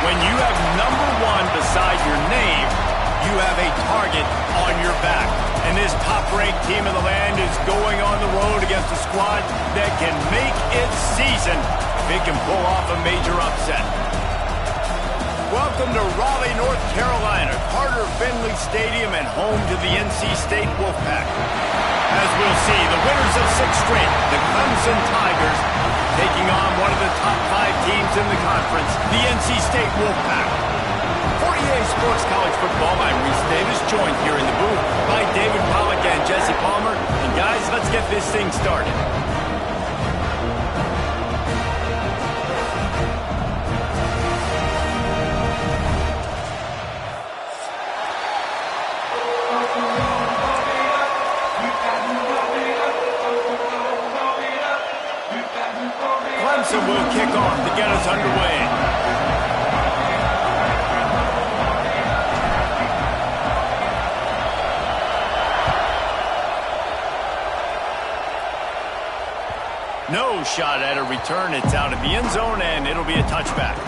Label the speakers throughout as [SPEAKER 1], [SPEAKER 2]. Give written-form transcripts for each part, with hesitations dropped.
[SPEAKER 1] When you have number one beside your name, you have a target on your back. And this top-ranked team in the land is going on the road against a squad that can make its season if it can pull off a major upset. Welcome to Raleigh, North Carolina, Carter Finley Stadium, and home to the NC State Wolfpack. As we'll see, the winners of 6 straight, the Clemson Tigers, taking on one of the top 5 teams in the conference, the NC State Wolfpack. For EA Sports College Football, I'm Reese Davis, joined here in the booth by David Pollack and Jesse Palmer. And guys, let's get this thing started. Clemson will kick off to get us underway. No shot at a return. It's out of the end zone, and it'll be a touchback.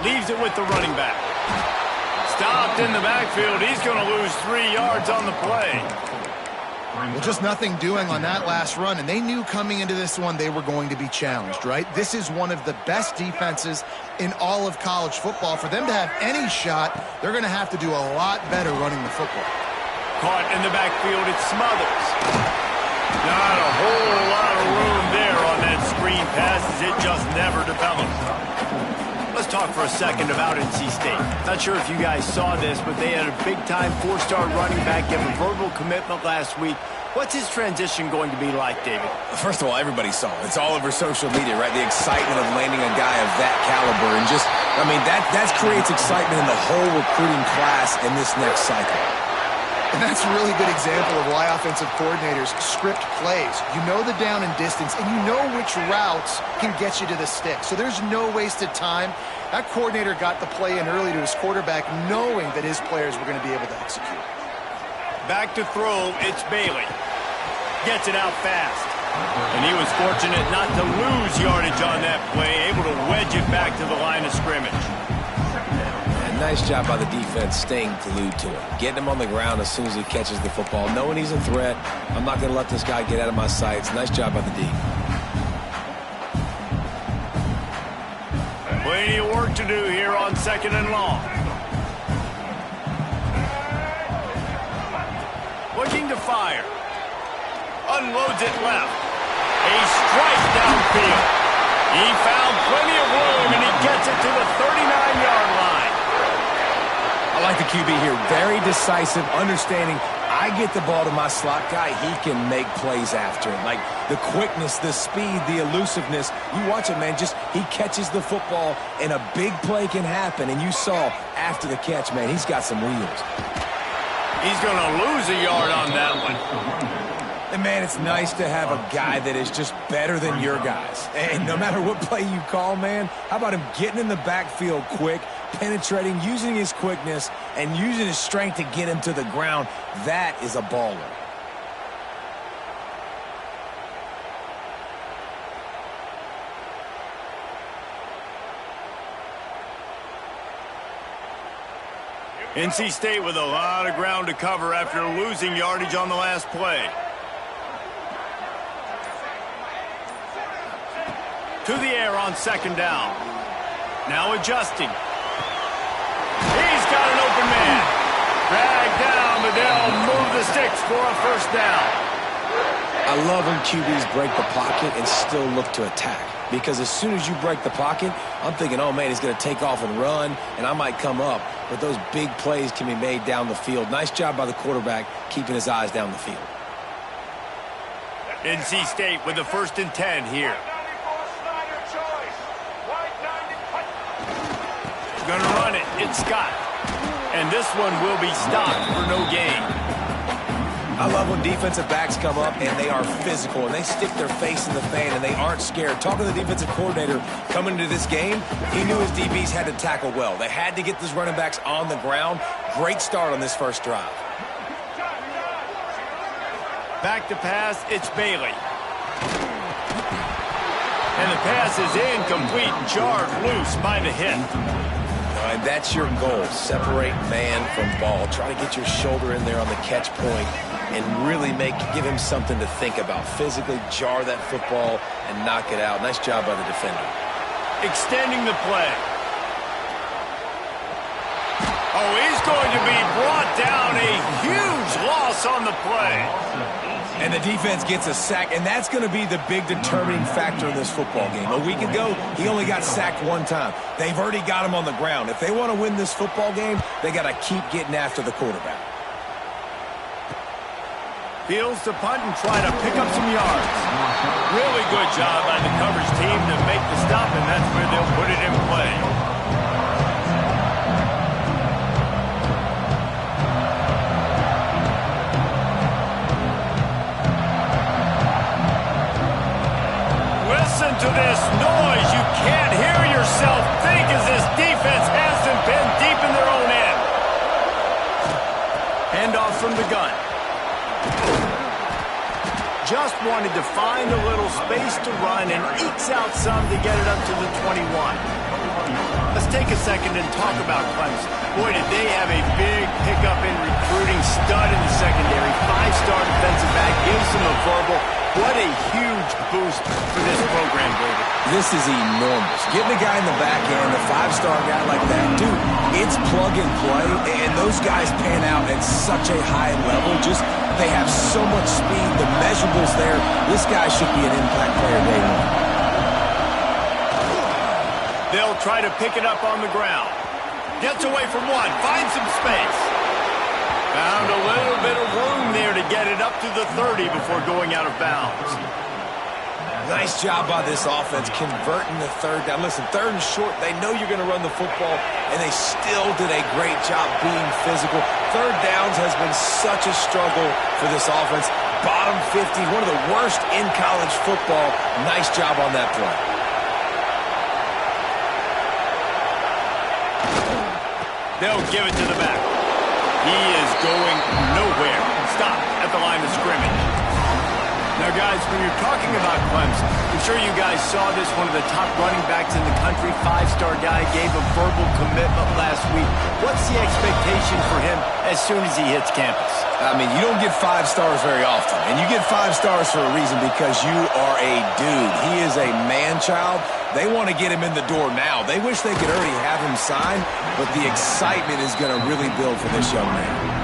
[SPEAKER 1] Leaves it with the running back. Stopped in the backfield. He's going to lose 3 yards on the play.
[SPEAKER 2] Well, just nothing doing on that last run, and they knew coming into this one they were going to be challenged, right? This is one of the best defenses in all of college football. For them to have any shot, they're going to have to do a lot better running the football.
[SPEAKER 1] Caught in the backfield, it's Smothers. Not a whole lot of room there on that screen pass as it just never developed. Let's talk for a second about NC State. Not sure if you guys saw this, but they had a big-time 4-star running back give a verbal commitment last week. What's his transition going to be like, David?
[SPEAKER 3] First of all, everybody saw it. It's all over social media, right? The excitement of landing a guy of that caliber. And just, I mean, that creates excitement in the whole recruiting class in this next cycle.
[SPEAKER 2] And that's a really good example of why offensive coordinators script plays. You know the down and distance, and you know which routes can get you to the stick. So there's no wasted time. That coordinator got the play in early to his quarterback, knowing that his players were going to be able to execute.
[SPEAKER 1] Back to throw, it's Bailey. Gets it out fast. And he was fortunate not to lose yardage on that play, able to wedge it back to the line of scrimmage.
[SPEAKER 3] And nice job by the defense staying glued to him. Getting him on the ground as soon as he catches the football. Knowing he's a threat, I'm not going to let this guy get out of my sights. Nice job by the D.
[SPEAKER 1] Plenty of work to do here on 2nd and long. Looking to fire. Unloads it left. A strike downfield. He found plenty of room, and he gets it to the 39-yard line.
[SPEAKER 3] I like the QB here. Very decisive, understanding I get the ball to my slot guy, he can make plays after it. Like the quickness, the speed, the elusiveness. You watch it, man. Just he catches the football, and a big play can happen. And you saw after the catch, man, he's got some wheels.
[SPEAKER 1] He's going to lose a yard on that one.
[SPEAKER 3] And, man, it's nice to have a guy that is just better than your guys. And no matter what play you call, man, how about him getting in the backfield quick, penetrating, using his quickness, and using his strength to get him to the ground? That is a baller.
[SPEAKER 1] NC State with a lot of ground to cover after losing yardage on the last play. To the air on 2nd down. Now adjusting. He's got an open man. Dragged down, but they'll move the sticks for a 1st down.
[SPEAKER 3] I love when QBs break the pocket and still look to attack. Because as soon as you break the pocket, I'm thinking, oh, man, he's going to take off and run, and I might come up. But those big plays can be made down the field. Nice job by the quarterback keeping his eyes down the field.
[SPEAKER 1] NC State with the 1st and 10 here. Going to run it. It's Scott. And this one will be stopped for no gain.
[SPEAKER 3] I love when defensive backs come up and they are physical and they stick their face in the fan and they aren't scared. Talking to the defensive coordinator coming into this game, he knew his DBs had to tackle well. They had to get these running backs on the ground. Great start on this first drive.
[SPEAKER 1] Back to pass, it's Bailey. And the pass is incomplete, jarred loose by the hit.
[SPEAKER 3] And that's your goal, separate man from ball. Try to get your shoulder in there on the catch point and really give him something to think about. Physically jar that football and knock it out. Nice job by the defender.
[SPEAKER 1] Extending the play. Oh, he's going to be brought down. A huge loss on the play.
[SPEAKER 3] And the defense gets a sack, and that's going to be the big determining factor in this football game. A week ago, he only got sacked one time. They've already got him on the ground. If they want to win this football game, they got to keep getting after the quarterback.
[SPEAKER 1] Fields to punt and try to pick up some yards. Really good job by the coverage team to make the stop, and that's where they'll put it in play. Listen to this noise. You can't hear yourself think as this defense hasn't been deep in their own end. Handoff from the gun. Just wanted to find a little space to run and ekes out some to get it up to the 21. Let's take a second and talk about Clemson. Boy, did they have a big pickup in recruiting. Stud in the secondary. 5-star defensive back. Gives them a verbal. What a huge boost for this program, David.
[SPEAKER 3] This is enormous. Getting a guy in the back end, a 5-star guy like that, dude, it's plug and play, and those guys pan out at such a high level. Just, they have so much speed, the measurables there. This guy should be an impact player day one.
[SPEAKER 1] They'll try to pick it up on the ground. Gets away from one, finds some space. Found a little bit of room there to get it up to the 30 before going out of bounds.
[SPEAKER 3] Nice job by this offense converting the third down. Listen, third and short, they know you're going to run the football, and they still did a great job being physical. Third downs has been such a struggle for this offense. Bottom 50, one of the worst in college football. Nice job on that play.
[SPEAKER 1] They'll give it to the back. He is going nowhere. Stop at the line of scrimmage. Now, guys, when you're talking about Clemson, I'm sure you guys saw this. One of the top running backs in the country, five-star guy, gave a verbal commitment last week. What's the expectation for him as soon as he hits campus?
[SPEAKER 3] I mean, you don't get 5 stars very often, and you get 5 stars for a reason, because you are a dude. He is a man-child. They want to get him in the door now. They wish they could already have him signed, but the excitement is going to really build for this young man.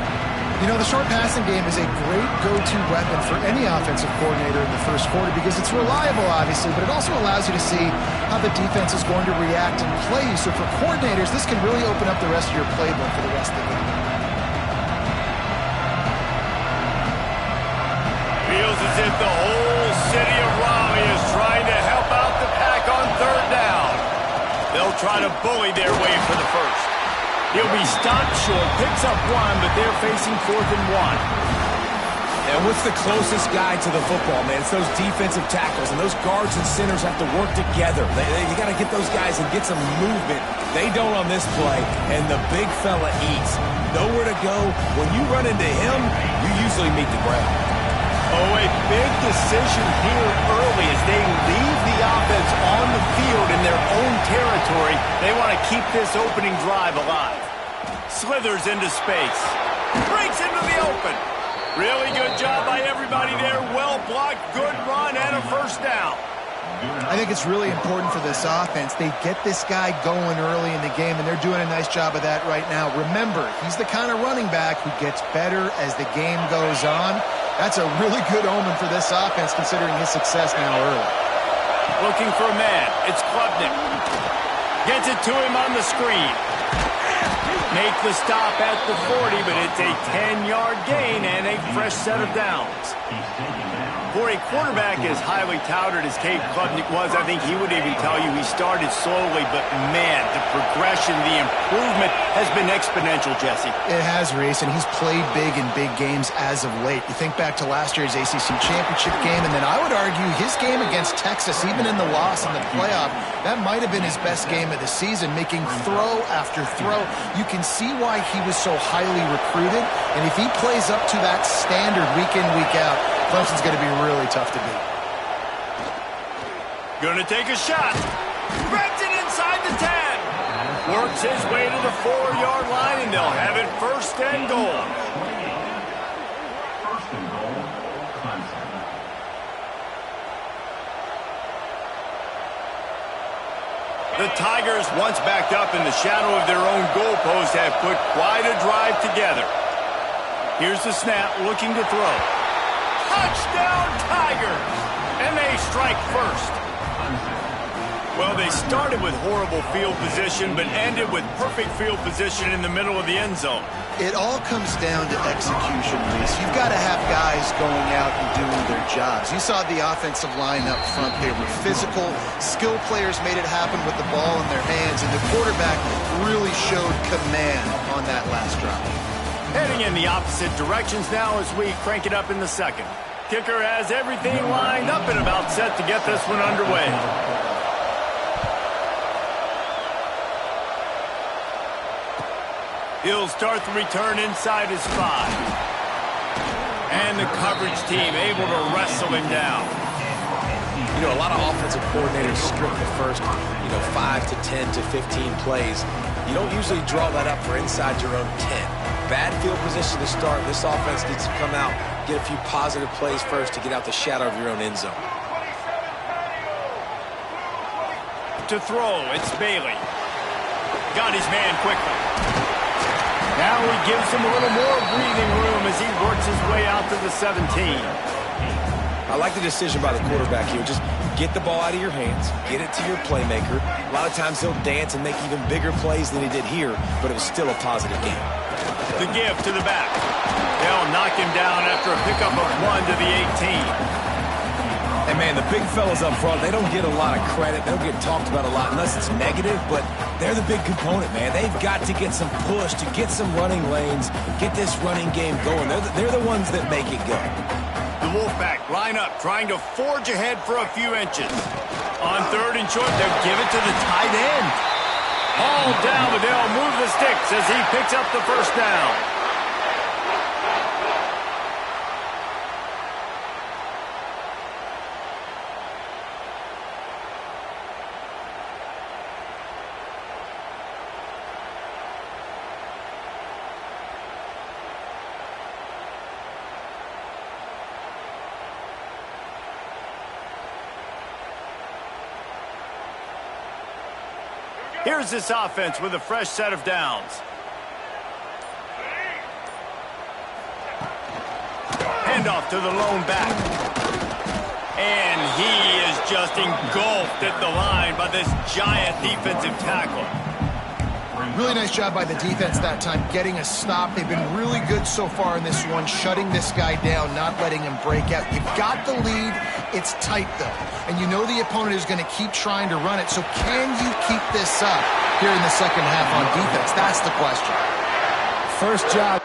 [SPEAKER 2] You know, the short passing game is a great go-to weapon for any offensive coordinator in the first quarter because it's reliable, obviously, but it also allows you to see how the defense is going to react and play you. So for coordinators, this can really open up the rest of your playbook for the rest of the game.
[SPEAKER 1] Feels as if the whole city of Raleigh is trying to help out the Pack on third down. They'll try to bully their way for the first. He'll be stopped short, picks up 1, but they're facing 4th and 1.
[SPEAKER 3] And what's the closest guy to the football, man? It's those defensive tackles, and those guards and centers have to work together. You got to get those guys and get some movement. They don't on this play, and the big fella eats. Nowhere to go. When you run into him, you usually meet the ground.
[SPEAKER 1] Oh, a big decision here early as they leave the offense on the field in their own territory. They want to keep this opening drive alive. Slithers into space. Breaks into the open. Really good job by everybody there. Well blocked, good run, and a first down.
[SPEAKER 2] I think it's really important for this offense. They get this guy going early in the game, and they're doing a nice job of that right now. Remember, he's the kind of running back who gets better as the game goes on. That's a really good omen for this offense, considering his success now early.
[SPEAKER 1] Looking for a man. It's Klubnik. Gets it to him on the screen. Make the stop at the 40, but it's a 10-yard gain and a fresh set of downs. For a quarterback as highly touted as Cade Klubnik was, I think he would even tell you he started slowly, but man, the progression, the improvement has been exponential, Jesse.
[SPEAKER 2] It has, Reese, and he's played big in big games as of late. You think back to last year's ACC championship game, and then I would argue his game against Texas, even in the loss in the playoff, that might have been his best game of the season, making throw after throw. You can see why he was so highly recruited, and if he plays up to that standard week in, week out, Clemson's going to be really tough to beat.
[SPEAKER 1] Going to take a shot. Grabs it inside the 10. Works his way to the 4-yard line, and they'll have it first and goal. The Tigers, once backed up in the shadow of their own goalpost, have put quite a drive together. Here's the snap, looking to throw. Touchdown, Tigers! And they strike first. Well, they started with horrible field position, but ended with perfect field position in the middle of the end zone.
[SPEAKER 2] It all comes down to execution, Reese. You've got to have guys going out and doing their jobs. You saw the offensive line up front. They were physical. Skilled players made it happen with the ball in their hands, and the quarterback really showed command on that last drive.
[SPEAKER 1] Heading in the opposite directions now as we crank it up in the second. Kicker has everything lined up and about set to get this one underway. He'll start the return inside his 5. And the coverage team able to wrestle him down.
[SPEAKER 3] You know, a lot of offensive coordinators script the first, 5 to 10 to 15 plays. You don't usually draw that up for inside your own 10. Bad field position to start. This offense needs to come out, get a few positive plays first to get out the shadow of your own end zone.
[SPEAKER 1] To throw, it's Bailey. Got his man quickly. Now he gives him a little more breathing room as he works his way out to the 17.
[SPEAKER 3] I like the decision by the quarterback here. Just get the ball out of your hands, get it to your playmaker. A lot of times he'll dance and make even bigger plays than he did here, but it was still a positive game.
[SPEAKER 1] The give to the back. They'll knock him down after a pickup of 1 to the 18.
[SPEAKER 2] And
[SPEAKER 3] And, man, the big fellas up front, they don't get a lot of credit. They don't get talked about a lot unless it's negative, but they're the big component, man. They've got to get some push, to get some running lanes, get this running game going. They're the ones that make it go.
[SPEAKER 1] The Wolfpack line up, trying to forge ahead for a few inches. On third and short, they'll give it to the tight end. Hauled down, but they'll move the sticks as he picks up the first down. Here's this offense with a fresh set of downs. Handoff to the lone back. And he is just engulfed at the line by this giant defensive tackle.
[SPEAKER 2] Really nice job by the defense that time, getting a stop. They've been really good so far in this one, shutting this guy down, not letting him break out. You've got the lead. It's tight, though. And you know the opponent is going to keep trying to run it. So can you keep this up here in the second half on defense? That's the question.
[SPEAKER 3] First job.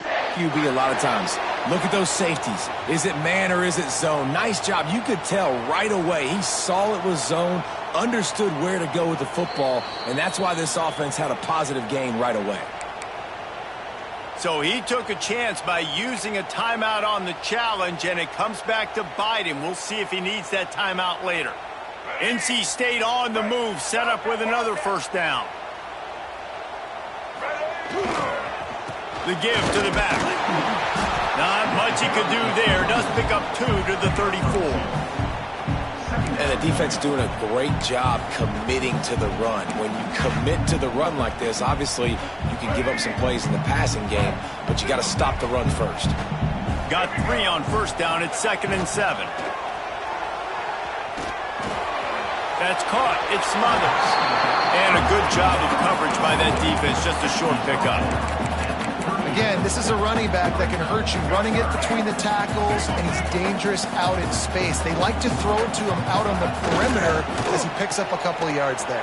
[SPEAKER 3] QB a lot of times. Look at those safeties. Is it man or is it zone? Nice job. You could tell right away. He saw it was zone, understood where to go with the football, and that's why this offense had a positive gain right away.
[SPEAKER 1] So he took a chance by using a timeout on the challenge, and it comes back to bite him. We'll see if he needs that timeout later. NC State on the move, set up with another first down. The give to the back. Not much he could do there. Does pick up 2 to the 34.
[SPEAKER 3] And the defense doing a great job committing to the run. When you commit to the run like this, obviously you can give up some plays in the passing game, but you got to stop the run first.
[SPEAKER 1] Got 3 on first down. It's 2nd and 7. That's caught. It smothers. And a good job of coverage by that defense. Just a short pickup.
[SPEAKER 2] Again, this is a running back that can hurt you, running it between the tackles, and he's dangerous out in space. They like to throw it to him out on the perimeter as he picks up a couple of yards there.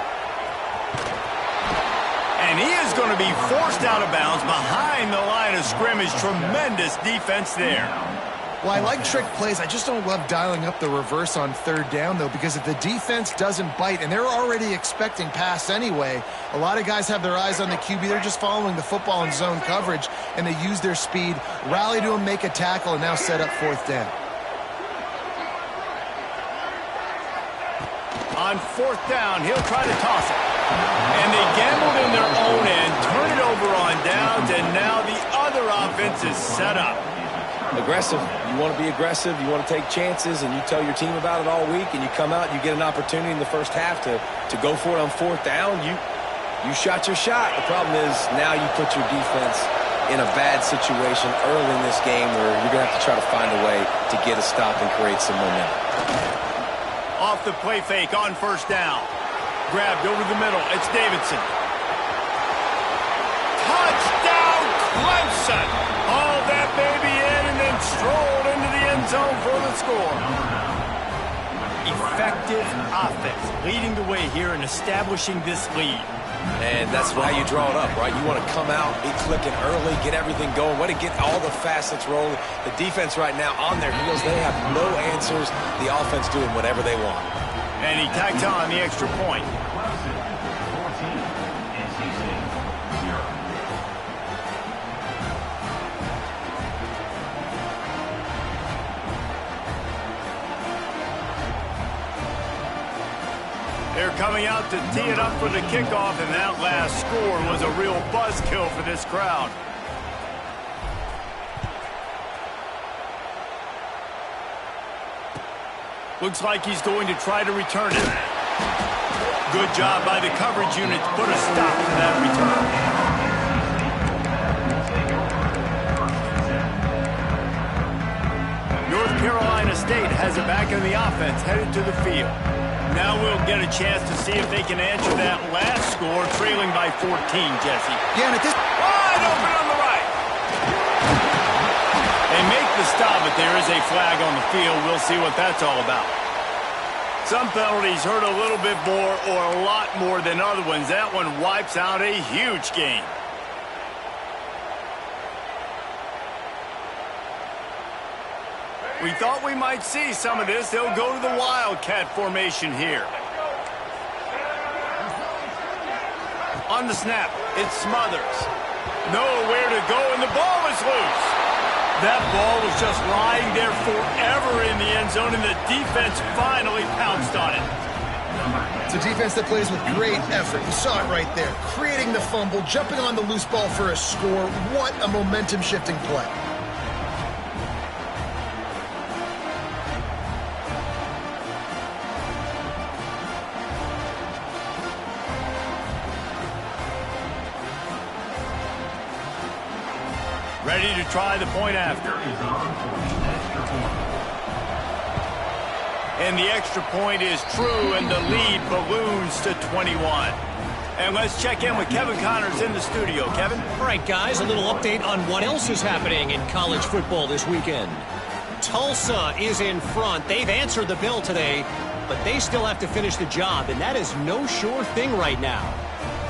[SPEAKER 1] And he is going to be forced out of bounds behind the line of scrimmage. Tremendous defense there.
[SPEAKER 2] Well, I like trick plays. I just don't love dialing up the reverse on third down, though, because if the defense doesn't bite, and they're already expecting pass anyway, a lot of guys have their eyes on the QB. They're just following the football in zone coverage, and they use their speed, rally to him, make a tackle, and now set up fourth down.
[SPEAKER 1] On fourth down, he'll try to toss it. And they gambled in their own end, turn it over on downs, and now the other offense is set up.
[SPEAKER 3] Aggressive. You want to be aggressive. You want to take chances, and you tell your team about it all week, and you come out and you get an opportunity in the first half to go for it on fourth down. You shot your shot. The problem is now you put your defense in a bad situation early in this game where you're going to have to try to find a way to get a stop and create some momentum.
[SPEAKER 1] Off the play fake on first down. Grabbed over the middle. It's Davidson. Touchdown, Clemson. Hauled that baby in and then strolled into the end zone for the score. Effective offense leading the way here and establishing this lead.
[SPEAKER 3] And that's how you draw it up, right? You want to come out, be clicking early, get everything going, want to get all the facets rolling. The defense right now on their heels, they have no answers. The offense doing whatever they want.
[SPEAKER 1] And he tacked on the extra point. They're coming out to tee it up for the kickoff, and that last score was a real buzzkill for this crowd. Looks like he's going to try to return it. Good job by the coverage unit to put a stop to that return. North Carolina State has it back in the offense, headed to the field. Now we'll get a chance to see if they can answer that last score, trailing by 14, Jesse.
[SPEAKER 2] Yeah, and at this...
[SPEAKER 1] Wide open on the right. They make the stop, but there is a flag on the field. We'll see what that's all about. Some penalties hurt a little bit more or a lot more than other ones. That one wipes out a huge game. We thought we might see some of this. They'll go to the Wildcat formation here. On the snap, it's Smothers. Nowhere to go, and the ball is loose. That ball was just lying there forever in the end zone, and the defense finally pounced on it.
[SPEAKER 2] It's a defense that plays with great effort. You saw it right there. Creating the fumble, jumping on the loose ball for a score. What a momentum-shifting play.
[SPEAKER 1] Ready to try the point after. And the extra point is true, and the lead balloons to 21. And let's check in with Kevin Connors in the studio. Kevin?
[SPEAKER 4] All right, guys, a little update on what else is happening in college football this weekend. Tulsa is in front. They've answered the bell today, but they still have to finish the job, and that is no sure thing right now.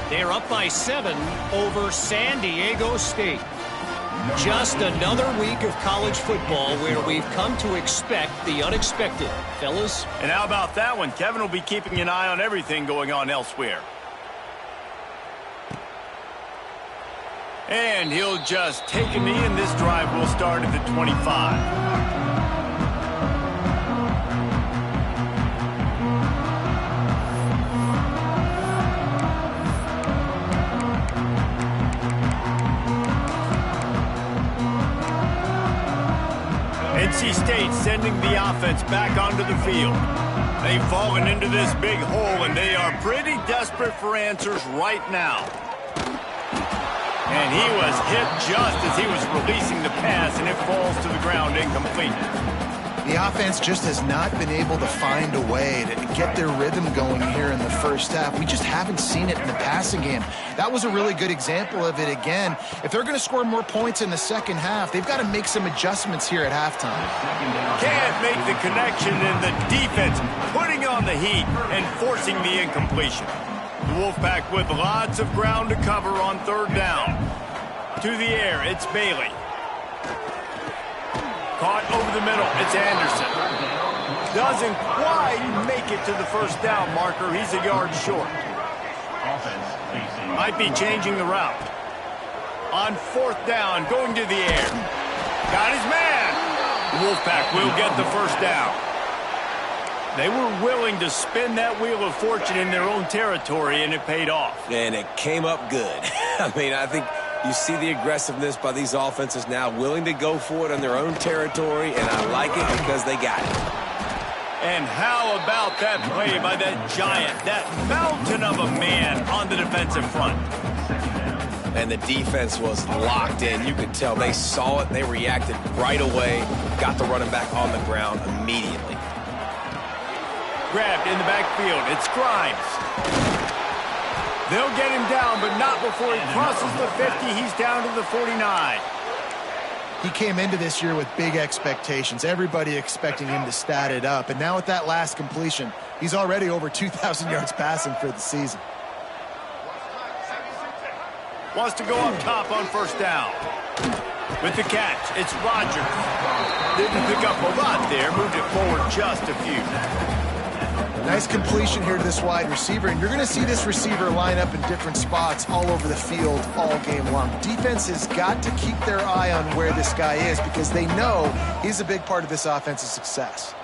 [SPEAKER 4] They're up by 7 over San Diego State. Just another week of college football where we've come to expect the unexpected, fellas.
[SPEAKER 1] And how about that one? Kevin will be keeping an eye on everything going on elsewhere. And he'll just take a knee, and this drive will start at the 25. NC State sending the offense back onto the field. They've fallen into this big hole, and they are pretty desperate for answers right now. And he was hit just as he was releasing the pass, and it falls to the ground incomplete.
[SPEAKER 2] The offense just has not been able to find a way to get their rhythm going here in the first half. We just haven't seen it in the passing game. That was a really good example of it again. If they're going to score more points in the second half, they've got to make some adjustments here at halftime.
[SPEAKER 1] Can't make the connection, and the defense putting on the heat and forcing the incompletion. The Wolfpack with lots of ground to cover on third down. To the air, it's Bailey. Caught over the middle, it's Anderson. Doesn't quite make it to the first down marker. He's a yard short. Might be changing the route. On fourth down, going to the air. Got his man. Wolfpack will get the first down. They were willing to spin that wheel of fortune in their own territory, and it paid off.
[SPEAKER 3] And it came up good. I mean, I think you see the aggressiveness by these offenses now, willing to go for it on their own territory, and I like it because they got it.
[SPEAKER 1] And how about that play by that giant, that mountain of a man on the defensive front?
[SPEAKER 3] And the defense was locked in. You could tell they saw it, they reacted right away, got the running back on the ground immediately.
[SPEAKER 1] Grabbed in the backfield, it's Grimes. They'll get him down, but not before he crosses the 50. He's down to the 49.
[SPEAKER 2] He came into this year with big expectations. Everybody expecting him to stat it up. And now with that last completion, he's already over 2,000 yards passing for the season.
[SPEAKER 1] Wants to go up top on first down. With the catch, it's Rodgers. Didn't pick up a lot there, moved it forward just a few.
[SPEAKER 2] Nice completion here to this wide receiver, and you're going to see this receiver line up in different spots all over the field all game long. Defense has got to keep their eye on where this guy is because they know he's a big part of this offense's success.